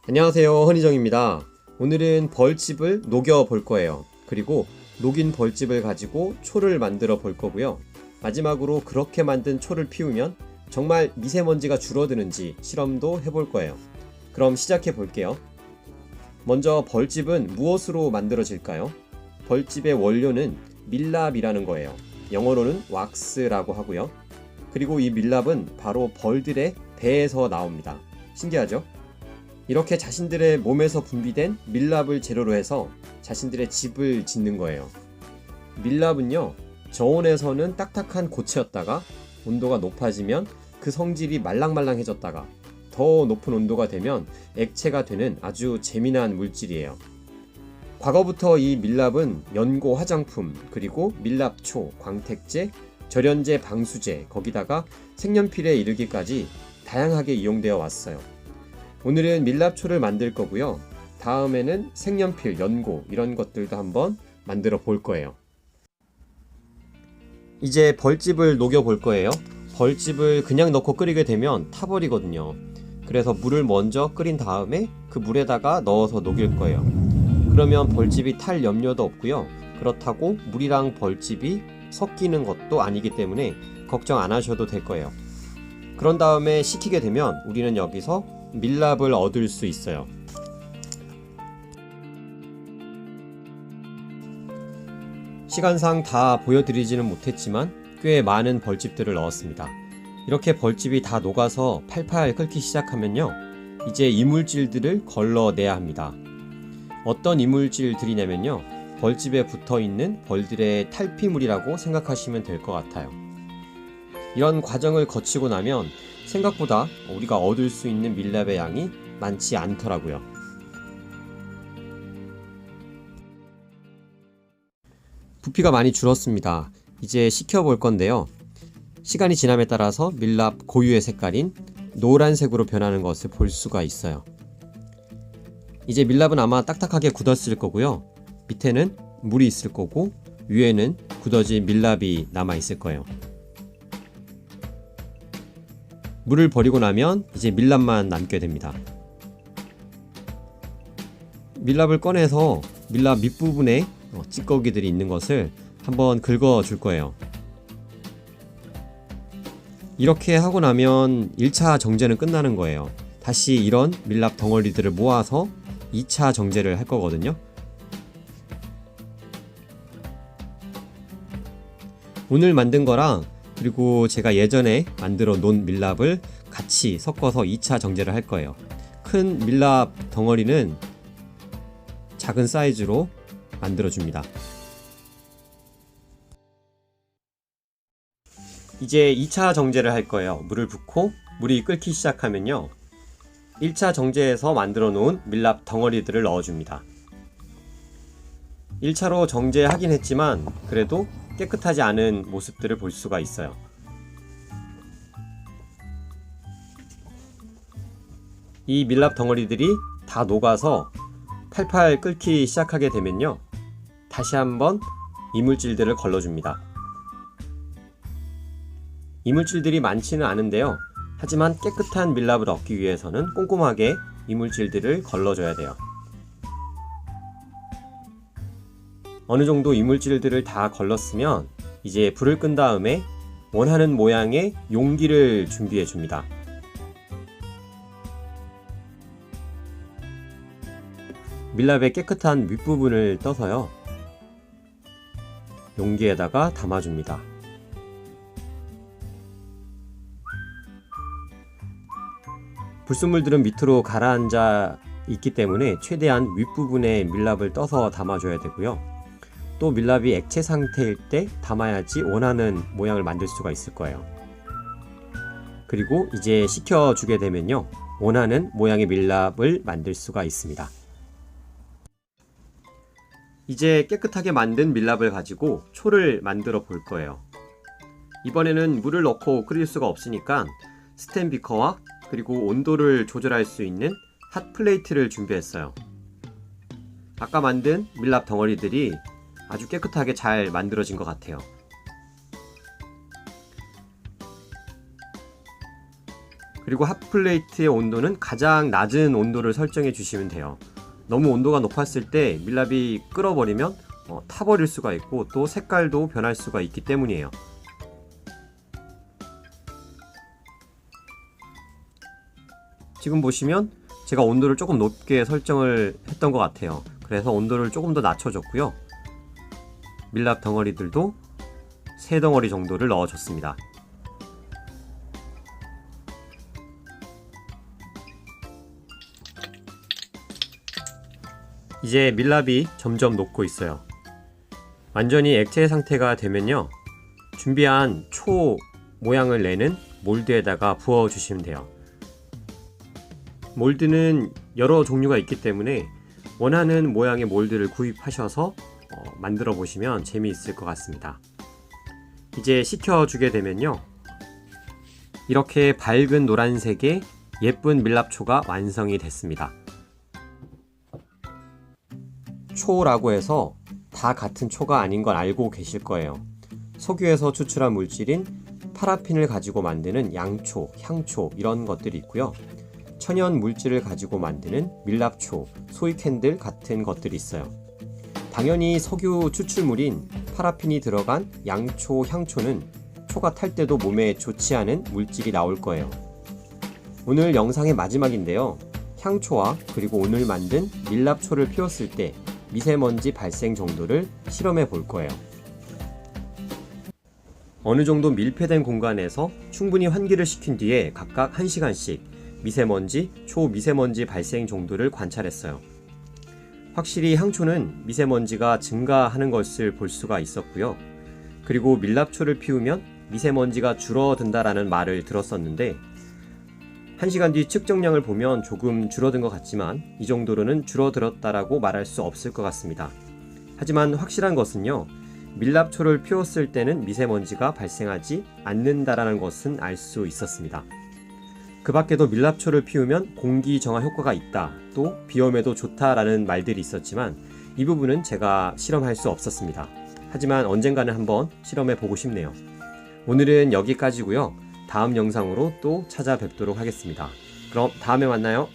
안녕하세요, 허니정입니다. 오늘은 벌집을 녹여 볼 거예요. 그리고 녹인 벌집을 가지고 초를 만들어 볼 거고요. 마지막으로 그렇게 만든 초를 피우면 정말 미세먼지가 줄어드는지 실험도 해볼 거예요. 그럼 시작해 볼게요. 먼저 벌집은 무엇으로 만들어질까요? 벌집의 원료는 밀랍이라는 거예요. 영어로는 왁스라고 하고요. 그리고 이 밀랍은 바로 벌들의 배에서 나옵니다. 신기하죠? 이렇게 자신들의 몸에서 분비된 밀랍을 재료로 해서 자신들의 집을 짓는 거예요. 밀랍은요, 저온에서는 딱딱한 고체였다가 온도가 높아지면 그 성질이 말랑말랑해졌다가 더 높은 온도가 되면 액체가 되는 아주 재미난 물질이에요. 과거부터 이 밀랍은 연고 화장품, 그리고 밀랍초, 광택제, 절연제, 방수제, 거기다가 색연필에 이르기까지 다양하게 이용되어 왔어요. 오늘은 밀랍초를 만들 거고요. 다음에는 색연필, 연고 이런 것들도 한번 만들어 볼 거예요. 이제 벌집을 녹여 볼 거예요. 벌집을 그냥 넣고 끓이게 되면 타버리거든요. 그래서 물을 먼저 끓인 다음에 그 물에다가 넣어서 녹일 거예요. 그러면 벌집이 탈 염려도 없고요. 그렇다고 물이랑 벌집이 섞이는 것도 아니기 때문에 걱정 안 하셔도 될 거예요. 그런 다음에 식히게 되면 우리는 여기서 밀랍을 얻을 수 있어요. 시간상 다 보여드리지는 못했지만 꽤 많은 벌집들을 넣었습니다. 이렇게 벌집이 다 녹아서 팔팔 끓기 시작하면요, 이제 이물질들을 걸러내야 합니다. 어떤 이물질들이냐면요, 벌집에 붙어있는 벌들의 탈피물이라고 생각하시면 될 것 같아요. 이런 과정을 거치고 나면 생각보다 우리가 얻을 수 있는 밀랍의 양이 많지 않더라고요. 부피가 많이 줄었습니다. 이제 식혀볼 건데요. 시간이 지남에 따라서 밀랍 고유의 색깔인 노란색으로 변하는 것을 볼 수가 있어요. 이제 밀랍은 아마 딱딱하게 굳었을 거고요. 밑에는 물이 있을 거고 위에는 굳어진 밀랍이 남아있을 거예요. 물을 버리고 나면 이제 밀랍만 남게 됩니다. 밀랍을 꺼내서 밀랍 밑부분에 찌꺼기들이 있는 것을 한번 긁어 줄 거예요. 이렇게 하고 나면 1차 정제는 끝나는 거예요. 다시 이런 밀랍 덩어리들을 모아서 2차 정제를 할 거거든요. 오늘 만든 거랑 그리고 제가 예전에 만들어 놓은 밀랍을 같이 섞어서 2차 정제를 할 거예요. 큰 밀랍 덩어리는 작은 사이즈로 만들어 줍니다. 이제 2차 정제를 할 거예요. 물을 붓고 물이 끓기 시작하면요, 1차 정제에서 만들어 놓은 밀랍 덩어리들을 넣어줍니다. 1차로 정제하긴 했지만 그래도 깨끗하지 않은 모습들을 볼 수가 있어요. 이 밀랍 덩어리들이 다 녹아서 팔팔 끓기 시작하게 되면요, 다시 한번 이물질들을 걸러줍니다. 이물질들이 많지는 않은데요, 하지만 깨끗한 밀랍을 얻기 위해서는 꼼꼼하게 이물질들을 걸러줘야 돼요. 어느 정도 이물질들을 다 걸렀으면 이제 불을 끈 다음에 원하는 모양의 용기를 준비해 줍니다. 밀랍의 깨끗한 윗부분을 떠서요, 용기에다가 담아줍니다. 불순물들은 밑으로 가라앉아 있기 때문에 최대한 윗부분에 밀랍을 떠서 담아줘야 되고요. 또 밀랍이 액체 상태일 때 담아야지 원하는 모양을 만들 수가 있을 거예요. 그리고 이제 식혀주게 되면요, 원하는 모양의 밀랍을 만들 수가 있습니다. 이제 깨끗하게 만든 밀랍을 가지고 초를 만들어 볼 거예요. 이번에는 물을 넣고 끓일 수가 없으니까 스텐 비커와 그리고 온도를 조절할 수 있는 핫 플레이트를 준비했어요. 아까 만든 밀랍 덩어리들이 아주 깨끗하게 잘 만들어진 것 같아요. 그리고 핫플레이트의 온도는 가장 낮은 온도를 설정해 주시면 돼요. 너무 온도가 높았을 때 밀랍이 끓어버리면 타버릴 수가 있고 또 색깔도 변할 수가 있기 때문이에요. 지금 보시면 제가 온도를 조금 높게 설정을 했던 것 같아요. 그래서 온도를 조금 더 낮춰줬고요. 밀랍 덩어리들도 3덩어리 정도를 넣어줬습니다. 이제 밀랍이 점점 녹고 있어요. 완전히 액체 상태가 되면요, 준비한 초 모양을 내는 몰드에다가 부어 주시면 돼요. 몰드는 여러 종류가 있기 때문에 원하는 모양의 몰드를 구입하셔서 만들어 보시면 재미있을 것 같습니다. 이제 식혀주게 되면요, 이렇게 밝은 노란색의 예쁜 밀랍초가 완성이 됐습니다. 초라고 해서 다 같은 초가 아닌 걸 알고 계실 거예요. 석유에서 추출한 물질인 파라핀을 가지고 만드는 양초, 향초 이런 것들이 있고요. 천연 물질을 가지고 만드는 밀랍초, 소이 캔들 같은 것들이 있어요. 당연히 석유 추출물인 파라핀이 들어간 양초, 향초는 초가 탈 때도 몸에 좋지 않은 물질이 나올 거예요. 오늘 영상의 마지막인데요. 향초와 그리고 오늘 만든 밀랍초를 피웠을 때 미세먼지 발생 정도를 실험해 볼 거예요. 어느 정도 밀폐된 공간에서 충분히 환기를 시킨 뒤에 각각 1시간씩 미세먼지, 초미세먼지 발생 정도를 관찰했어요. 확실히 향초는 미세먼지가 증가하는 것을 볼 수가 있었고요. 그리고 밀랍초를 피우면 미세먼지가 줄어든다라는 말을 들었었는데 1시간 뒤 측정량을 보면 조금 줄어든 것 같지만 이 정도로는 줄어들었다라고 말할 수 없을 것 같습니다. 하지만 확실한 것은요, 밀랍초를 피웠을 때는 미세먼지가 발생하지 않는다라는 것은 알 수 있었습니다. 그 밖에도 밀랍초를 피우면 공기 정화 효과가 있다, 또 비염에도 좋다라는 말들이 있었지만 이 부분은 제가 실험할 수 없었습니다. 하지만 언젠가는 한번 실험해 보고 싶네요. 오늘은 여기까지고요. 다음 영상으로 또 찾아뵙도록 하겠습니다. 그럼 다음에 만나요.